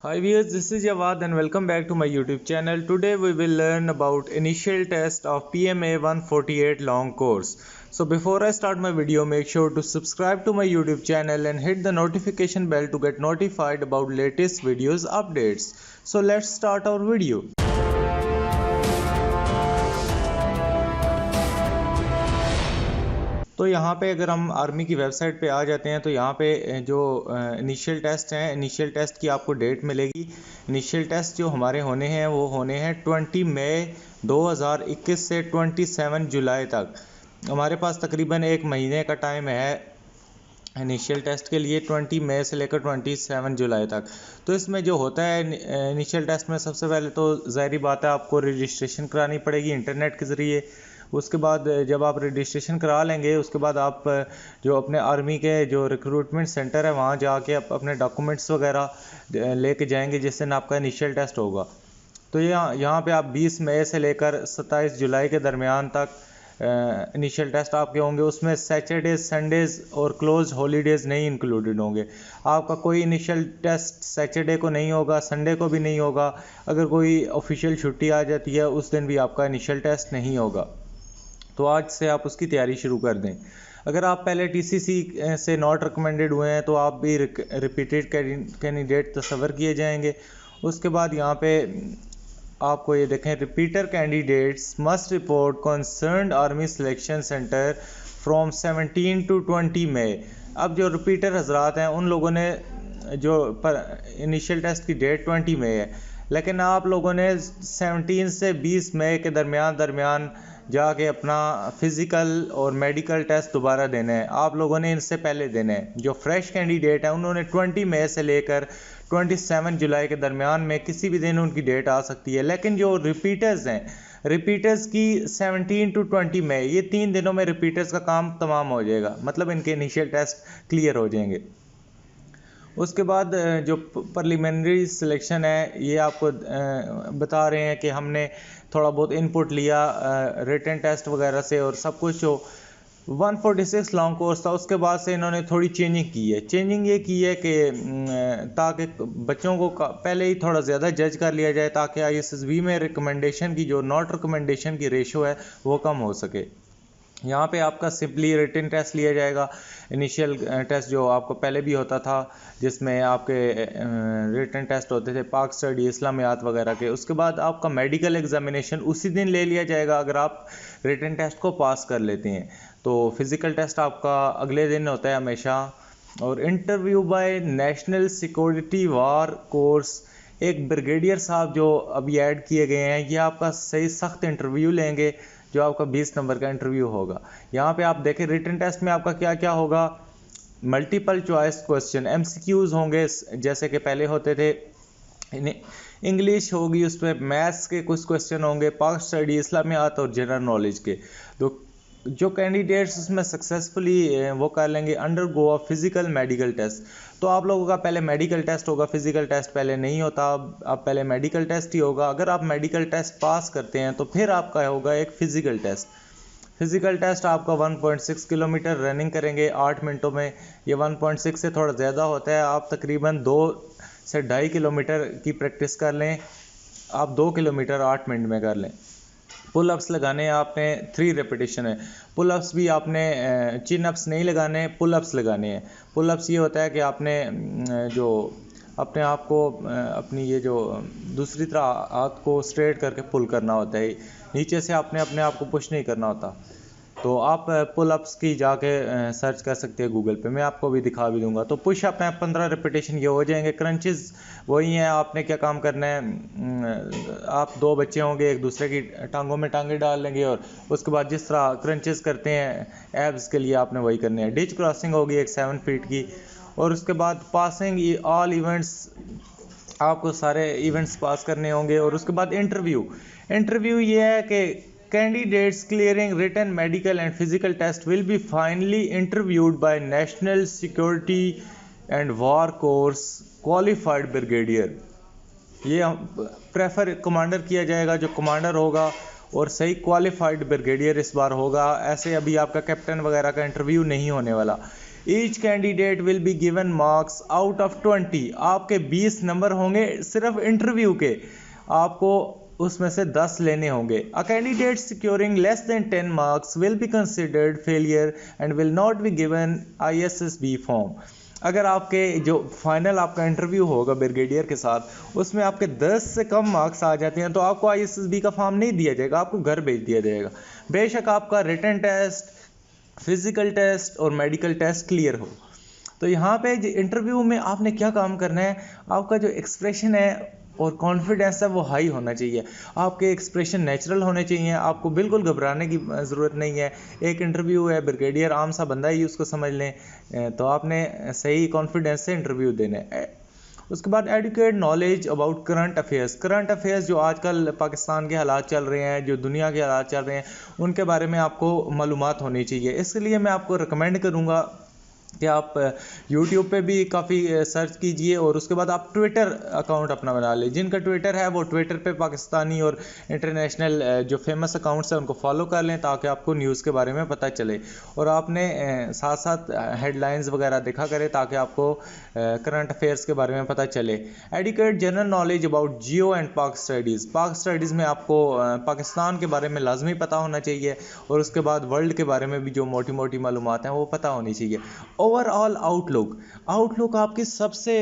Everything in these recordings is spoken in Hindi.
Hi viewers, this is Jawad and welcome back to my YouTube channel. Today we will learn about initial test of PMA 148 long course. So before I start my video, make sure to subscribe to my YouTube channel and hit the notification bell to get notified about latest videos updates. So let's start our video. तो यहाँ पे अगर हम आर्मी की वेबसाइट पे आ जाते हैं तो यहाँ पे जो इनिशियल टेस्ट हैं, इनिशियल टेस्ट की आपको डेट मिलेगी। इनिशियल टेस्ट जो हमारे होने हैं वो होने हैं 20 मई 2021 से 27 जुलाई तक। हमारे पास तकरीबन एक महीने का टाइम है इनिशियल टेस्ट के लिए, 20 मई से लेकर 27 जुलाई तक। तो इसमें जो होता है इनिशियल टेस्ट में, सबसे पहले तो ज़ाहिरी बात है आपको रजिस्ट्रेशन करानी पड़ेगी इंटरनेट के ज़रिए। उसके बाद जब आप रजिस्ट्रेशन करा लेंगे, उसके बाद आप जो अपने आर्मी के जो रिक्रूटमेंट सेंटर है वहाँ जाके अपने डॉक्यूमेंट्स वगैरह लेके जाएंगे, जिस दिन आपका इनिशियल टेस्ट होगा। तो यहाँ पे आप 20 मई से लेकर 27 जुलाई के दरमियान तक इनिशियल टेस्ट आपके होंगे। उसमें सैटरडेज, संडेज़ और क्लोज हॉलीडेज़ नहीं इंक्लूडेड होंगे। आपका कोई इनिशियल टेस्ट सैटरडे को नहीं होगा, संडे को भी नहीं होगा। अगर कोई ऑफिशियल छुट्टी आ जाती है उस दिन भी आपका इनिशियल टेस्ट नहीं होगा। तो आज से आप उसकी तैयारी शुरू कर दें। अगर आप पहले टीसीसी से नॉट रिकमेंडेड हुए हैं तो आप भी रिपीटेड कैंडिडेट तस्वर किए जाएंगे। उसके बाद यहाँ पे आपको ये देखें, repeater candidates must report concerned army selection centre from 17 to 20 मई। अब जो रिपीटर हजरात हैं उन लोगों ने जो इनिशियल टेस्ट की डेट 20 मई है, लेकिन आप लोगों ने 17 से 20 मई के दरमियान जाके अपना फिज़िकल और मेडिकल टेस्ट दोबारा देना है। आप लोगों ने इनसे पहले देना है। जो फ्रेश कैंडिडेट है उन्होंने 20 मई से लेकर 27 जुलाई के दरमियान में किसी भी दिन उनकी डेट आ सकती है। लेकिन जो रिपीटर्स हैं, रिपीटर्स की 17 to 20 मई, ये 3 दिनों में रिपीटर्स का काम तमाम हो जाएगा, मतलब इनके इनिशियल टेस्ट क्लियर हो जाएंगे। उसके बाद जो प्रिलिमिनरी सिलेक्शन है ये आपको बता रहे हैं कि हमने थोड़ा बहुत इनपुट लिया रिटन टेस्ट वगैरह से और सब कुछ। जो 146 लॉन्ग कोर्स था उसके बाद से इन्होंने थोड़ी चेंजिंग की है। चेंजिंग ये की है कि ताकि बच्चों को पहले ही थोड़ा ज़्यादा जज कर लिया जाए, ताकि ISSB में रिकमेंडेशन की जो नॉट रिकमेंडेशन की रेशो है वो कम हो सके। यहाँ पे आपका सिंपली रिटन टेस्ट लिया जाएगा। इनिशियल टेस्ट जो आपको पहले भी होता था, जिसमें आपके रिटन टेस्ट होते थे पाक स्टडी, इस्लामियात वगैरह के। उसके बाद आपका मेडिकल एग्जामिनेशन उसी दिन ले लिया जाएगा अगर आप रिटन टेस्ट को पास कर लेते हैं। तो फिज़िकल टेस्ट आपका अगले दिन होता है हमेशा। और interview by national security war course, एक ब्रिगेडियर साहब जो अभी ऐड किए गए हैं, ये आपका सही सख्त इंटरव्यू लेंगे, जो आपका 20 नंबर का इंटरव्यू होगा। यहाँ पे आप देखें रिटन टेस्ट में आपका क्या क्या होगा। मल्टीपल चॉइस क्वेश्चन, MCQs होंगे जैसे कि पहले होते थे। इंग्लिश होगी, उस पर मैथ्स के कुछ क्वेश्चन होंगे, पाक स्टडी, इस्लामियात और जनरल नॉलेज के। तो जो कैंडिडेट्स उसमें सक्सेसफुली वो कर लेंगे undergo a physical medical test. तो आप लोगों का पहले मेडिकल टेस्ट होगा, फिजिकल टेस्ट पहले नहीं होता। अब पहले मेडिकल टेस्ट ही होगा। अगर आप मेडिकल टेस्ट पास करते हैं तो फिर आपका होगा एक फिजिकल टेस्ट। फिजिकल टेस्ट आपका 1.6 किलोमीटर रनिंग करेंगे 8 मिनटों में। ये 1.6 से थोड़ा ज़्यादा होता है। आप तकरीबन 2 से 2.5 किलोमीटर की प्रैक्टिस कर लें। आप 2 किलोमीटर 8 मिनट में कर लें। पुलअप्स लगाने हैं आपने, 3 रेपिटेशन है। पुलअप्स भी आपने चिन अप्स नहीं लगाने, पुलअप्स लगाने हैं। पुलअप्स ये होता है कि आपने जो अपने आप को अपनी ये जो दूसरी तरह हाथ को स्ट्रेट करके पुल करना होता है, नीचे से आपने अपने आप को पुश नहीं करना होता। तो आप पुलअप्स की जाके सर्च कर सकते हैं गूगल पे, मैं आपको भी दिखा भी दूंगा। तो पुश अप हैं 15 रेपिटेशन ये हो जाएंगे। क्रंचेस वही हैं, आपने क्या काम करना है, आप 2 बच्चे होंगे, एक दूसरे की टांगों में टांगे डाल लेंगे और उसके बाद जिस तरह क्रंचेस करते हैं एब्स के लिए आपने वही करने हैं। डिच क्रॉसिंग होगी एक 7 फीट की। और उसके बाद पासिंग ऑल इवेंट्स, आपको सारे इवेंट्स पास करने होंगे। और उसके बाद इंटरव्यू ये है कि candidates clearing written medical and physical test will be finally interviewed by National Security and War Corps qualified brigadier। ये प्रेफर कमांडर किया जाएगा, जो कमांडर होगा और सही क्वालिफाइड ब्रिगेडियर इस बार होगा। ऐसे अभी आपका कैप्टन वगैरह का इंटरव्यू नहीं होने वाला। Each candidate will be given marks out of 20। आपके 20 नंबर होंगे सिर्फ इंटरव्यू के, आपको उसमें से 10 लेने होंगे। A candidate securing less than 10 marks will be considered failure and will not be given ISSB form. अगर आपके जो फाइनल आपका इंटरव्यू होगा ब्रिगेडियर के साथ, उसमें आपके 10 से कम मार्क्स आ जाते हैं तो आपको ISSB का फॉर्म नहीं दिया जाएगा, आपको घर भेज दिया जाएगा। बेशक आपका रिटन टेस्ट, फिजिकल टेस्ट और मेडिकल टेस्ट क्लियर हो। तो यहाँ पे इंटरव्यू में आपने क्या काम करना है, आपका जो एक्सप्रेशन है और कॉन्फिडेंस है वो हाई होना चाहिए, आपके एक्सप्रेशन नेचुरल होने चाहिए, आपको बिल्कुल घबराने की ज़रूरत नहीं है। एक इंटरव्यू है, ब्रिगेडियर आम सा बंदा ही उसको समझ लें, तो आपने सही कॉन्फिडेंस से इंटरव्यू देने। उसके बाद educate knowledge about current affairs. Current affairs जो आजकल पाकिस्तान के हालात चल रहे हैं, जो दुनिया के हालात चल रहे हैं, उनके बारे में आपको मालूमात होनी चाहिए। इसके लिए मैं आपको रिकमेंड करूँगा कि आप YouTube पे भी काफ़ी सर्च कीजिए और उसके बाद आप ट्विटर अकाउंट अपना बना लें। जिनका ट्विटर है वो ट्विटर पे पाकिस्तानी और इंटरनेशनल जो फेमस अकाउंट्स हैं उनको फॉलो कर लें ताकि आपको न्यूज़ के बारे में पता चले, और आपने साथ साथ हेडलाइंस वगैरह देखा करें ताकि आपको करंट अफेयर्स के बारे में पता चले। Educate general knowledge about geo and Pak studies. Pak studies में आपको पाकिस्तान के बारे में लाजमी पता होना चाहिए और उसके बाद वर्ल्ड के बारे में भी जो मोटी मोटी मालूमात हैं वो पता होनी चाहिए। ओवरऑल आउटलुक आपकी सबसे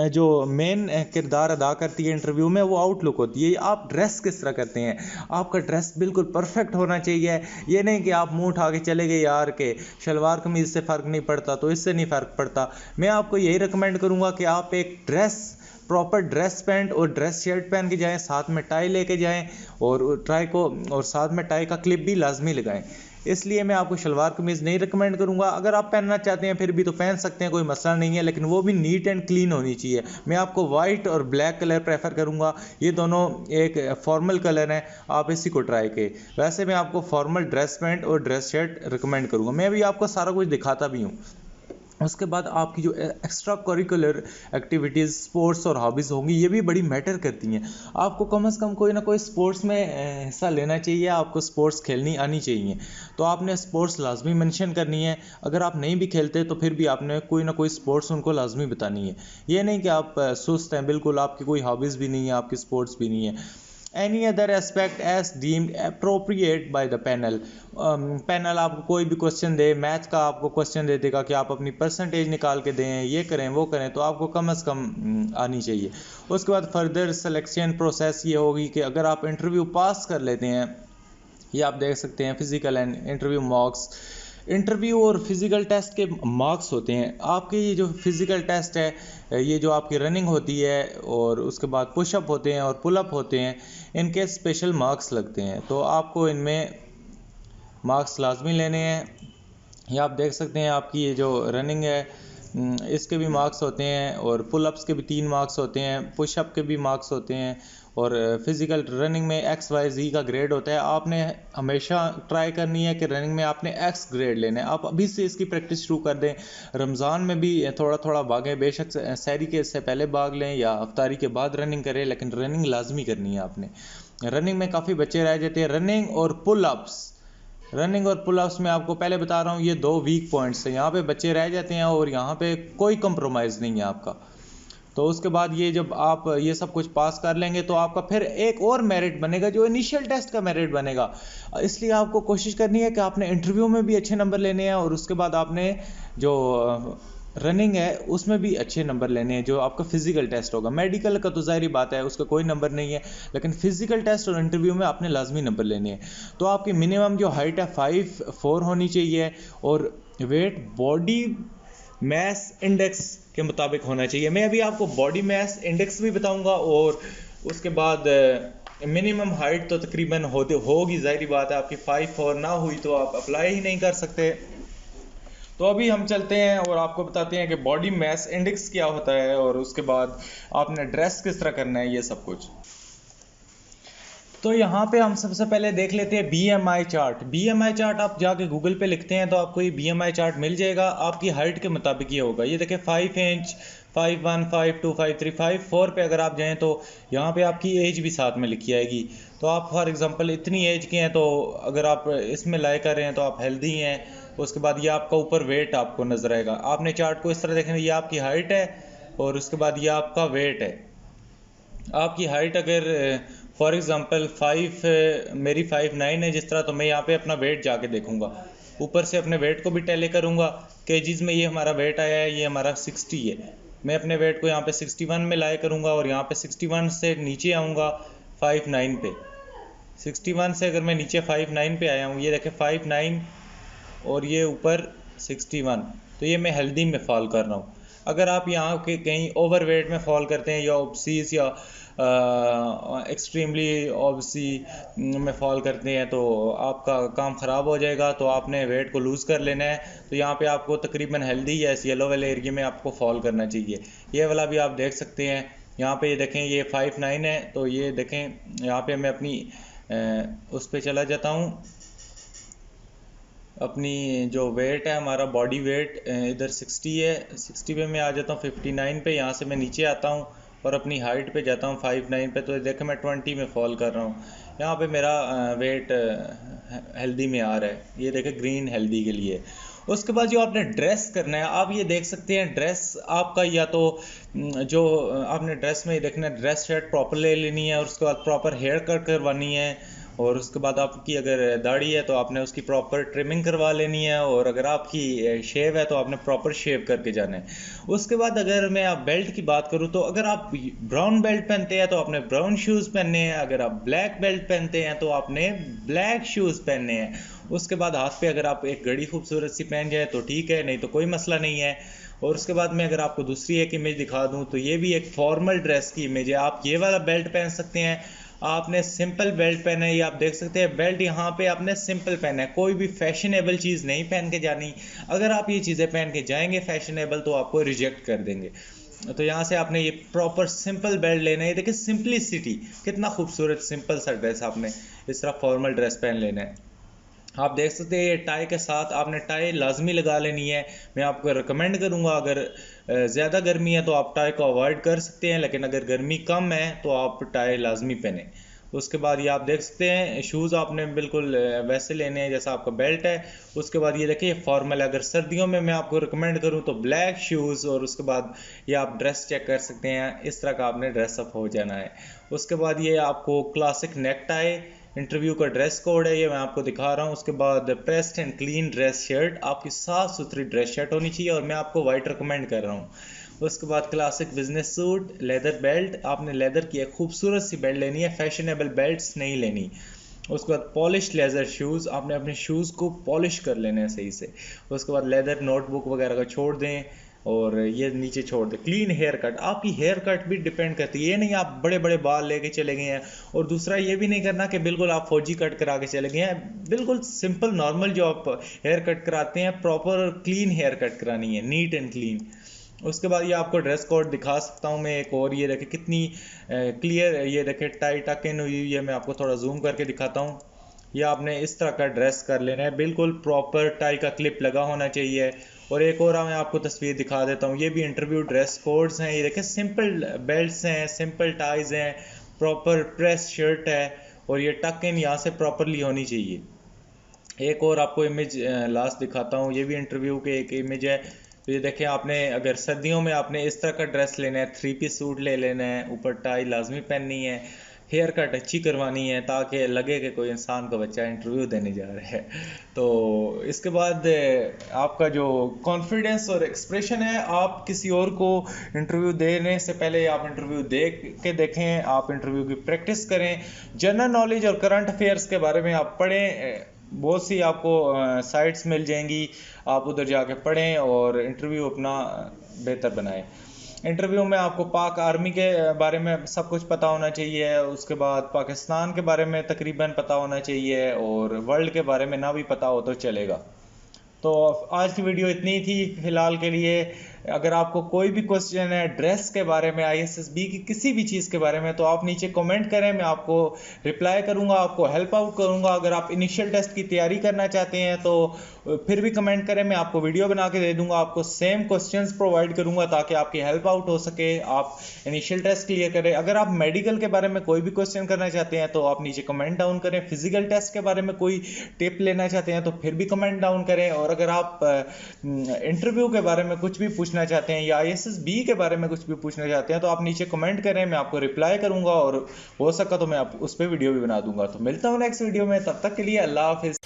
जो मेन किरदार अदा करती है इंटरव्यू में, वो आउटलुक होती है। आप ड्रेस किस तरह करते हैं, आपका ड्रेस बिल्कुल परफेक्ट होना चाहिए। ये नहीं कि आप मुंह उठा के चले गए यार के शलवार कमीज से फ़र्क नहीं पड़ता तो इससे नहीं फ़र्क पड़ता। मैं आपको यही रिकमेंड करूँगा कि आप एक प्रॉपर ड्रेस पैंट और ड्रेस शर्ट पहन के जाएं, साथ में टाई लेके जाएं और साथ में टाई का क्लिप भी लाजमी लगाएं। इसलिए मैं आपको शलवार कमीज़ नहीं रिकमेंड करूंगा। अगर आप पहनना चाहते हैं फिर भी तो पहन सकते हैं, कोई मसला नहीं है, लेकिन वो भी नीट एंड क्लीन होनी चाहिए। मैं आपको वाइट और ब्लैक कलर प्रेफर करूंगा, ये दोनों एक फॉर्मल कलर हैं, आप इसी को ट्राई के। वैसे मैं आपको फॉर्मल ड्रेस पैंट और ड्रेस शर्ट रिकमेंड करूंगा। मैं भी आपको सारा कुछ दिखाता भी हूँ। उसके बाद आपकी जो एक्स्ट्रा करिकुलर एक्टिविटीज़, स्पोर्ट्स और हॉबीज़ होंगी, ये भी बड़ी मैटर करती हैं। आपको कम से कम कोई ना कोई स्पोर्ट्स में हिस्सा लेना चाहिए, आपको स्पोर्ट्स खेलनी आनी चाहिए। तो आपने स्पोर्ट्स लाजमी मेंशन करनी है। अगर आप नहीं भी खेलते तो फिर भी आपने कोई ना कोई स्पोर्ट्स उनको लाजमी बतानी है। ये नहीं कि आप सुस्त हैं बिल्कुल, आपकी कोई हॉबीज़ भी नहीं है, आपकी स्पोर्ट्स भी नहीं है। Any other aspect as deemed appropriate by the panel. Panel आपको कोई भी क्वेश्चन दे, मैथ का आपको क्वेश्चन दे देगा कि आप अपनी परसेंटेज निकाल के दें, ये करें वो करें, तो आपको कम से कम आनी चाहिए। उसके बाद फर्दर सिलेक्शन प्रोसेस ये होगी कि अगर आप इंटरव्यू पास कर लेते हैं, ये आप देख सकते हैं physical and interview marks. Interview और फिज़िकल टेस्ट के मार्क्स होते हैं आपके। ये जो फिज़िकल टेस्ट है, ये जो आपकी रनिंग होती है और उसके बाद पुशअप होते हैं और पुलअप होते हैं, इनके स्पेशल मार्क्स लगते हैं। तो आपको इनमें मार्क्स लाजमी लेने हैं। ये आप देख सकते हैं आपकी ये जो रनिंग है इसके भी मार्क्स होते हैं और पुलअप्स के भी 3 मार्क्स होते हैं, पुशअप के भी मार्क्स होते हैं और फिज़िकल रनिंग में XYZ का ग्रेड होता है। आपने हमेशा ट्राई करनी है कि रनिंग में आपने X ग्रेड लेना है। आप अभी से इसकी प्रैक्टिस शुरू कर दें। रमज़ान में भी थोड़ा थोड़ा भागें, बेशक सहरी के से पहले भाग लें या अफ्तारी के बाद रनिंग करें, लेकिन रनिंग लाजमी करनी है आपने। रनिंग में काफ़ी बच्चे रह जाते हैं। रनिंग और पुलअप्स में आपको पहले बता रहा हूँ, ये 2 वीक पॉइंट्स हैं। यहाँ पे बच्चे रह जाते हैं और यहाँ पे कोई कंप्रोमाइज़ नहीं है आपका। तो उसके बाद ये जब आप ये सब कुछ पास कर लेंगे तो आपका फिर एक और मेरिट बनेगा जो इनिशियल टेस्ट का मेरिट बनेगा। इसलिए आपको कोशिश करनी है कि आपने इंटरव्यू में भी अच्छे नंबर लेने हैं और उसके बाद आपने जो रनिंग है उसमें भी अच्छे नंबर लेने हैं, जो आपका फिजिकल टेस्ट होगा। मेडिकल का तो ज़ाहिर बात है उसका कोई नंबर नहीं है, लेकिन फिजिकल टेस्ट और इंटरव्यू में आपने लाजमी नंबर लेने हैं। तो आपकी मिनिमम जो हाइट है 5'4" होनी चाहिए और वेट बॉडी मैस इंडेक्स के मुताबिक होना चाहिए। मैं अभी आपको बॉडी मैस इंडेक्स भी बताऊंगा और उसके बाद मिनिमम हाइट तो तकरीबन होगी, ज़ाहिर बात है। आपकी 5'4" ना हुई तो आप अप्लाई ही नहीं कर सकते। तो अभी हम चलते हैं और आपको बताते हैं कि बॉडी मैस इंडेक्स क्या होता है और उसके बाद आपने ड्रेस किस तरह करना है, ये सब कुछ। तो यहाँ पे हम सबसे पहले देख लेते हैं BMI चार्ट। BMI चार्ट आप जाके गूगल पे लिखते हैं तो आपको ये BMI चार्ट मिल जाएगा। आपकी हाइट के मुताबिक ये होगा। ये देखें 5 इंच 51, 52, 53, 54 पे अगर आप जाएँ तो यहाँ पे आपकी एज भी साथ में लिखी आएगी। तो आप फॉर एग्जांपल इतनी एज के हैं, तो अगर आप इसमें लाइक कर रहे हैं तो आप हेल्दी हैं। उसके बाद ये आपका ऊपर वेट आपको नज़र आएगा। आपने चार्ट को इस तरह देखना, ये आपकी हाइट है और उसके बाद ये आपका वेट है। आपकी हाइट अगर फॉर एग्ज़ाम्पल 5, मेरी 5'9" है जिस तरह, तो मैं यहाँ पे अपना वेट जाके देखूँगा, ऊपर से अपने वेट को भी टैली करूँगा। केजीज़ में ये हमारा वेट आया है, ये हमारा 60 है। मैं अपने वेट को यहाँ पे 61 में लाए करूँगा और यहाँ पे 61 से नीचे आऊँगा 5'9" पे। 61 से अगर मैं नीचे 5'9" पे आया हूँ, ये देखें 5'9" और ये ऊपर 61, तो ये मैं हेल्दी में फॉल कर रहा हूँ। अगर आप यहाँ के कहीं ओवरवेट में फॉल करते हैं या ओबसीज या एक्सट्रीमली ओबसी में फॉल करते हैं तो आपका काम ख़राब हो जाएगा। तो आपने वेट को लूज़ कर लेना है। तो यहाँ पे आपको तकरीबन हेल्दी या इस येलो वाले एरिया में आपको फॉल करना चाहिए। ये वाला भी आप देख सकते हैं। यहाँ पे ये देखें, ये 5'9" है, तो ये देखें यहाँ पे मैं अपनी उस पे चला जाता हूँ। अपनी जो वेट है, हमारा बॉडी वेट इधर 60 है, 60 पे मैं आ जाता हूँ 59 पे। यहाँ से मैं नीचे आता हूँ और अपनी हाइट पे जाता हूँ 5'9" पे। तो देखें मैं 20 में फॉल कर रहा हूँ। यहाँ पे मेरा वेट हेल्दी में आ रहा है। ये देखें ग्रीन हेल्दी के लिए। उसके बाद जो आपने ड्रेस करना है, आप ये देख सकते हैं ड्रेस आपका, या तो जो आपने ड्रेस में ये देखना है, ड्रेस शर्ट प्रॉपर ले लेनी है और उसके बाद प्रॉपर हेयर कट करवानी है। और उसके बाद आपकी अगर दाढ़ी है तो आपने उसकी प्रॉपर ट्रिमिंग करवा लेनी है। और अगर आपकी शेव है तो आपने प्रॉपर शेव करके जाना है। उसके बाद अगर मैं आप बेल्ट की बात करूँ तो अगर आप ब्राउन बेल्ट पहनते हैं तो आपने ब्राउन शूज़ पहनने हैं। अगर आप ब्लैक बेल्ट पहनते हैं तो आपने ब्लैक शूज़ पहनने हैं। उसके बाद हाथ पे अगर आप एक घड़ी खूबसूरत सी पहन जाए तो ठीक है, नहीं तो कोई मसला नहीं है। और उसके बाद मैं अगर आपको दूसरी एक इमेज दिखा दूं तो ये भी एक फॉर्मल ड्रेस की इमेज है। आप ये वाला बेल्ट पहन सकते हैं। आपने सिंपल बेल्ट पहना है, ये आप देख सकते हैं। बेल्ट यहाँ पे आपने सिंपल पहना है, कोई भी फैशनेबल चीज़ नहीं पहन के जानी। अगर आप ये चीज़ें पहन के जाएंगे फैशनेबल तो आपको रिजेक्ट कर देंगे। तो यहाँ से आपने ये प्रॉपर सिंपल बेल्ट लेना है। देखिए सिंपलिसिटी, कितना खूबसूरत सिंपल सा ड्रेस आपने इस तरह फॉर्मल ड्रेस पहन लेना है। आप देख सकते हैं ये टाई के साथ आपने टाई लाजमी लगा लेनी है। मैं आपको रिकमेंड करूँगा, अगर ज़्यादा गर्मी है तो आप टाई को अवॉइड कर सकते हैं, लेकिन अगर गर्मी कम है तो आप टाई लाजमी पहने। उसके बाद ये आप देख सकते हैं शूज़ आपने बिल्कुल वैसे लेने हैं जैसा आपका बेल्ट है। उसके बाद ये देखिए फॉर्मल, अगर सर्दियों में मैं आपको रिकमेंड करूँ तो ब्लैक शूज़। और उसके बाद ये आप ड्रेस चेक कर सकते हैं, इस तरह का आपने ड्रेसअप हो जाना है। उसके बाद ये आपको क्लासिक नेक टाई, इंटरव्यू का ड्रेस कोड है, ये मैं आपको दिखा रहा हूँ। उसके बाद pressed and clean dress shirt, आपकी साफ़ सुथरी ड्रेस शर्ट होनी चाहिए और मैं आपको वाइट रिकमेंड कर रहा हूँ। उसके बाद classic business suit, leather belt, आपने लेदर की एक खूबसूरत सी बेल्ट लेनी है, फैशनेबल बेल्ट्स नहीं लेनी। उसके बाद पॉलिश लेदर शूज़, आपने अपने शूज़ को पॉलिश कर लेने हैं सही से। उसके बाद लेदर नोटबुक वगैरह का छोड़ दें और ये नीचे छोड़ दें। क्लीन हेयर कट, आपकी हेयर कट भी डिपेंड करती है, ये नहीं आप बड़े बड़े बाल लेके चले गए हैं। और दूसरा ये भी नहीं करना कि बिल्कुल आप फौजी कट करा के चले गए हैं। बिल्कुल सिंपल नॉर्मल जो आप हेयर कट कराते हैं, प्रॉपर क्लीन हेयर कट करानी है, नीट एंड क्लीन। उसके बाद ये आपको ड्रेस कोड दिखा सकता हूँ मैं एक और, ये देखे कितनी क्लियर, ये देखे टाई टक इन हुई हुई है। मैं आपको थोड़ा जूम करके दिखाता हूँ। ये आपने इस तरह का ड्रेस कर लेना है, बिल्कुल प्रॉपर टाई का क्लिप लगा होना चाहिए। और एक और मैं आपको तस्वीर दिखा देता हूँ, ये भी इंटरव्यू ड्रेस कोड्स हैं। ये देखें सिंपल बेल्ट्स हैं, सिंपल टाइज हैं, प्रॉपर प्रेस शर्ट है और ये टक इन यहाँ से प्रॉपरली होनी चाहिए। एक और आपको इमेज लास्ट दिखाता हूँ, ये भी इंटरव्यू के एक इमेज है। तो ये देखें, आपने अगर सर्दियों में आपने इस तरह का ड्रेस लेना है, 3 पीस सूट ले लेना है, ऊपर टाई लाजमी पहननी है, हेयर कट अच्छी करवानी है ताकि लगे कि कोई इंसान का बच्चा इंटरव्यू देने जा रहा है। तो इसके बाद आपका जो कॉन्फिडेंस और एक्सप्रेशन है, आप किसी और को इंटरव्यू देने से पहले आप इंटरव्यू देख के देखें, आप इंटरव्यू की प्रैक्टिस करें। जनरल नॉलेज और करंट अफेयर्स के बारे में आप पढ़ें, बहुत सी आपको साइट्स मिल जाएंगी, आप उधर जाके पढ़ें और इंटरव्यू अपना बेहतर बनाएं। इंटरव्यू में आपको पाक आर्मी के बारे में सब कुछ पता होना चाहिए। उसके बाद पाकिस्तान के बारे में तकरीबन पता होना चाहिए और वर्ल्ड के बारे में ना भी पता हो तो चलेगा। तो आज की वीडियो इतनी ही थी फ़िलहाल के लिए। अगर आपको कोई भी क्वेश्चन है ड्रेस के बारे में, ISSB की किसी भी चीज़ के बारे में, तो आप नीचे कमेंट करें, मैं आपको रिप्लाई करूंगा, आपको हेल्प आउट करूंगा। अगर आप इनिशियल टेस्ट की तैयारी करना चाहते हैं तो फिर भी कमेंट करें, मैं आपको वीडियो बना के दे दूंगा, आपको सेम क्वेश्चंस प्रोवाइड करूंगा ताकि आपकी हेल्प आउट हो सके, आप इनिशियल टेस्ट क्लियर करें। अगर आप मेडिकल के बारे में कोई भी क्वेश्चन करना चाहते हैं तो आप नीचे कमेंट डाउन करें। फिजिकल टेस्ट के बारे में कोई टिप लेना चाहते हैं तो फिर भी कमेंट डाउन करें। और अगर आप इंटरव्यू के बारे में कुछ भी पूछना चाहते हैं या ISSB के बारे में कुछ भी पूछना चाहते हैं तो आप नीचे कमेंट करें, मैं आपको रिप्लाई करूंगा और हो सका तो मैं आप उस पर वीडियो भी बना दूंगा। तो मिलता हूँ नेक्स्ट वीडियो में, तब तक के लिए अल्लाह हाफिज।